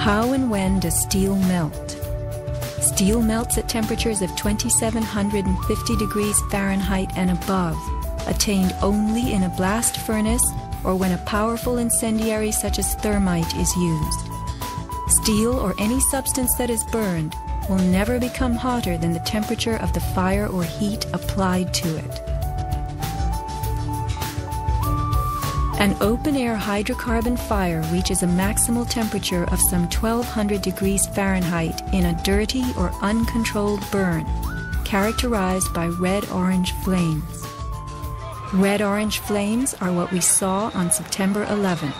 How and when does steel melt? Steel melts at temperatures of 2750 degrees Fahrenheit and above, attained only in a blast furnace or when a powerful incendiary such as thermite is used. Steel or any substance that is burned will never become hotter than the temperature of the fire or heat applied to it. An open-air hydrocarbon fire reaches a maximal temperature of some 1200 degrees Fahrenheit in a dirty or uncontrolled burn, characterized by red-orange flames. Red-orange flames are what we saw on September 11th.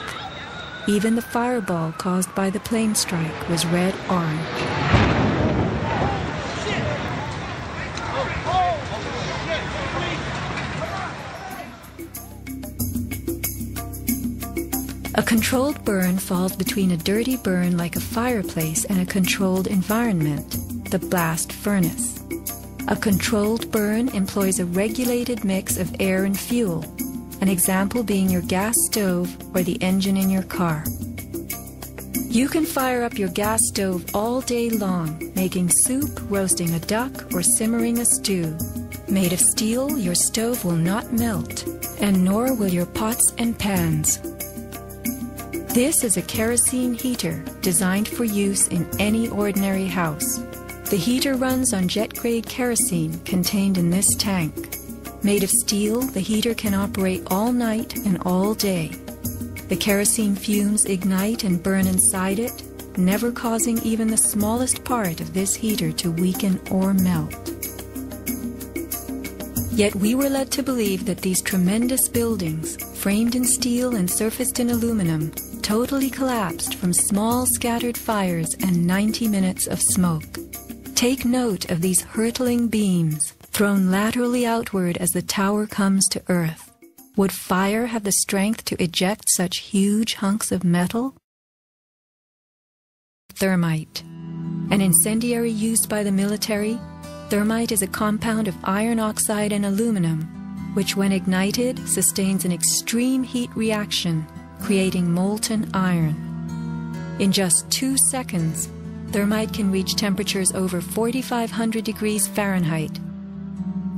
Even the fireball caused by the plane strike was red-orange. A controlled burn falls between a dirty burn like a fireplace and a controlled environment, the blast furnace. A controlled burn employs a regulated mix of air and fuel, an example being your gas stove or the engine in your car. You can fire up your gas stove all day long, making soup, roasting a duck, or simmering a stew. Made of steel, your stove will not melt, and nor will your pots and pans. This is a kerosene heater designed for use in any ordinary house. The heater runs on jet-grade kerosene contained in this tank. Made of steel, the heater can operate all night and all day. The kerosene fumes ignite and burn inside it, never causing even the smallest part of this heater to weaken or melt. Yet we were led to believe that these tremendous buildings, framed in steel and surfaced in aluminum, totally collapsed from small scattered fires and 90 minutes of smoke. Take note of these hurtling beams, thrown laterally outward as the tower comes to earth. Would fire have the strength to eject such huge hunks of metal? Thermite. An incendiary used by the military, thermite is a compound of iron oxide and aluminum, which when ignited sustains an extreme heat reaction, creating molten iron. In just 2 seconds, thermite can reach temperatures over 4,500 degrees Fahrenheit,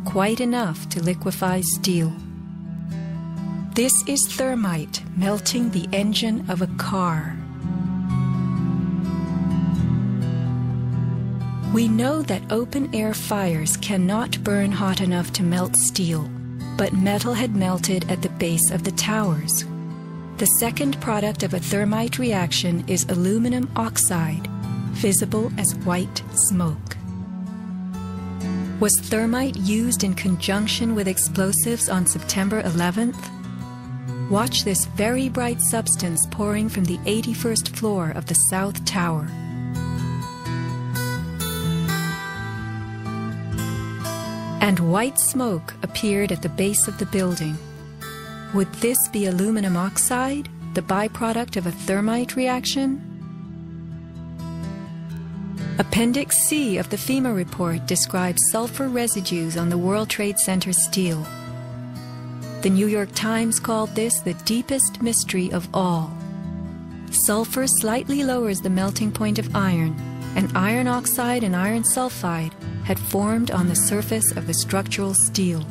quite enough to liquefy steel. This is thermite melting the engine of a car. We know that open-air fires cannot burn hot enough to melt steel, but metal had melted at the base of the towers. The second product of a thermite reaction is aluminum oxide, visible as white smoke. Was thermite used in conjunction with explosives on September 11th? Watch this very bright substance pouring from the 81st floor of the South Tower. And white smoke appeared at the base of the building. Would this be aluminum oxide, the byproduct of a thermite reaction? Appendix C of the FEMA report describes sulfur residues on the World Trade Center steel. The New York Times called this the deepest mystery of all. Sulfur slightly lowers the melting point of iron, and iron oxide and iron sulfide had formed on the surface of the structural steel.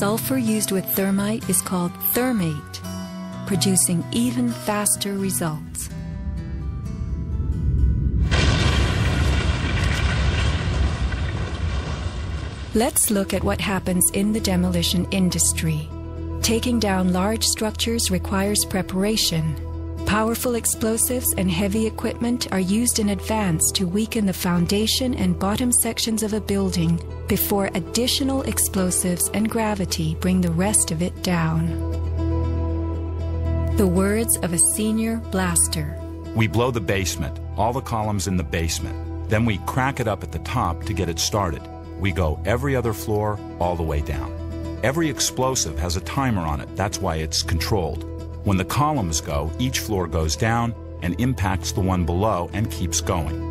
Sulfur used with thermite is called thermate, producing even faster results. Let's look at what happens in the demolition industry. Taking down large structures requires preparation. Powerful explosives and heavy equipment are used in advance to weaken the foundation and bottom sections of a building before additional explosives and gravity bring the rest of it down. The words of a senior blaster. We blow the basement, all the columns in the basement. Then we crack it up at the top to get it started. We go every other floor, all the way down. Every explosive has a timer on it, that's why it's controlled. When the columns go, each floor goes down and impacts the one below and keeps going.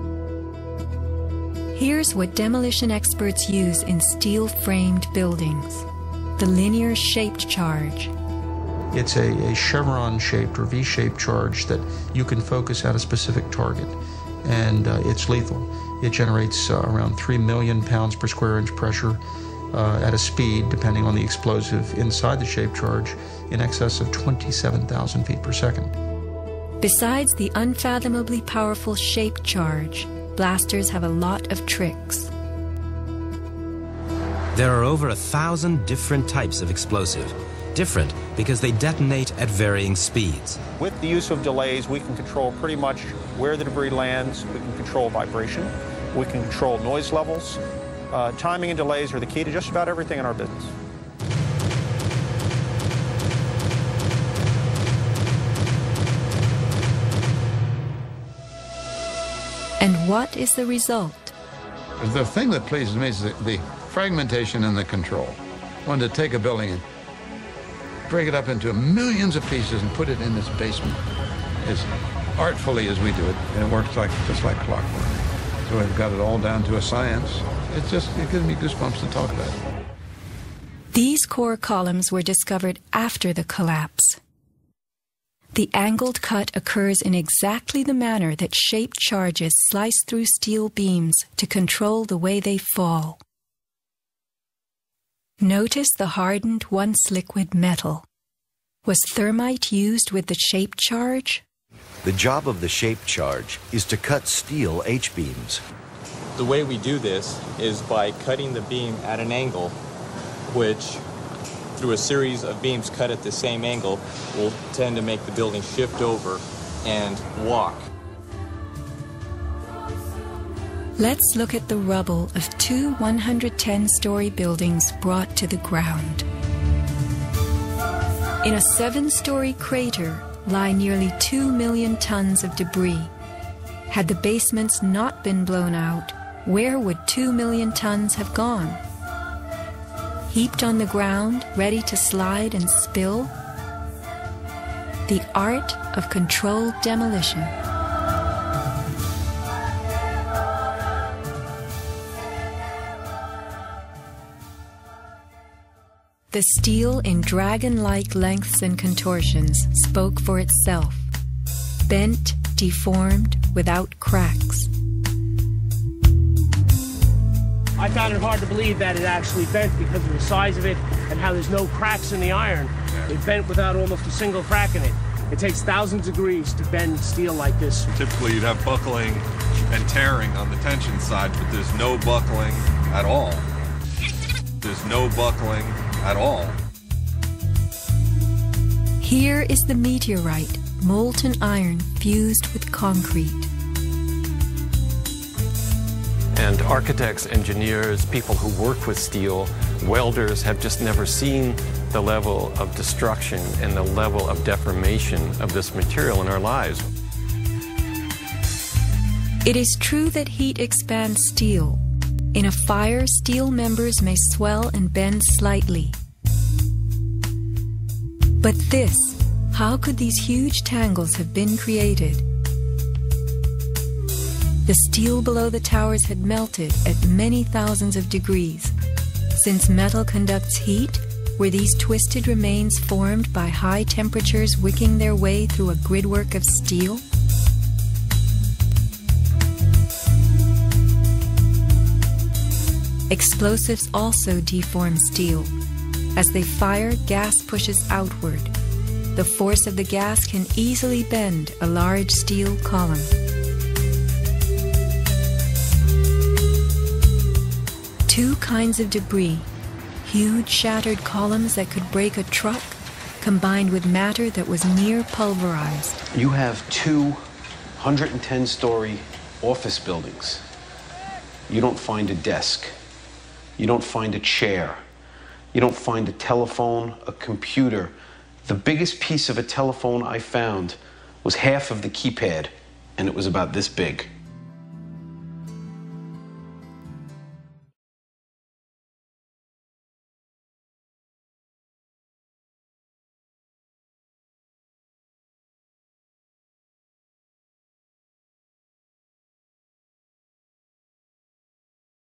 Here's what demolition experts use in steel-framed buildings: the linear shaped charge. It's a chevron-shaped or V-shaped charge that you can focus at a specific target, and it's lethal. It generates around 3 million pounds per square inch pressure at a speed, depending on the explosive inside the shaped charge, in excess of 27,000 feet per second. Besides the unfathomably powerful shaped charge, blasters have a lot of tricks. There are over 1,000 different types of explosive. Different because they detonate at varying speeds. With the use of delays, we can control pretty much where the debris lands. We can control vibration. We can control noise levels. Timing and delays are the key to just about everything in our business. And what is the result? The thing that pleases me is the fragmentation and the control. I wanted to take a building and break it up into millions of pieces and put it in this basement as artfully as we do it, and it works just like clockwork. So we've got it all down to a science. It gives me goosebumps to talk about it. These core columns were discovered after the collapse. The angled cut occurs in exactly the manner that shaped charges slice through steel beams to control the way they fall. Notice the hardened, once liquid metal. Was thermite used with the shaped charge? The job of the shaped charge is to cut steel H-beams. The way we do this is by cutting the beam at an angle, which, through a series of beams cut at the same angle, will tend to make the building shift over and walk. Let's look at the rubble of two 110-story buildings brought to the ground. In a 7-story crater lie nearly 2 million tons of debris. Had the basements not been blown out, where would 2 million tons have gone? Heaped on the ground, ready to slide and spill? The art of controlled demolition. The steel in dragon-like lengths and contortions spoke for itself, bent, deformed, without cracks. I found it hard to believe that it actually bent because of the size of it and how there's no cracks in the iron. It bent without almost a single crack in it. It takes thousands of degrees to bend steel like this. Typically you'd have buckling and tearing on the tension side, but there's no buckling at all. There's no buckling at all. Here is the meteorite, molten iron fused with concrete. And architects, engineers, people who work with steel, welders have just never seen the level of destruction and the level of deformation of this material in our lives. It is true that heat expands steel. In a fire, steel members may swell and bend slightly. But this, how could these huge tangles have been created? The steel below the towers had melted at many thousands of degrees. Since metal conducts heat, were these twisted remains formed by high temperatures wicking their way through a gridwork of steel? Explosives also deform steel. As they fire, gas pushes outward. The force of the gas can easily bend a large steel column. Two kinds of debris, huge shattered columns that could break a truck, combined with matter that was near pulverized. You have two 110-story office buildings. You don't find a desk. You don't find a chair. You don't find a telephone, a computer. The biggest piece of a telephone I found was half of the keypad, and it was about this big.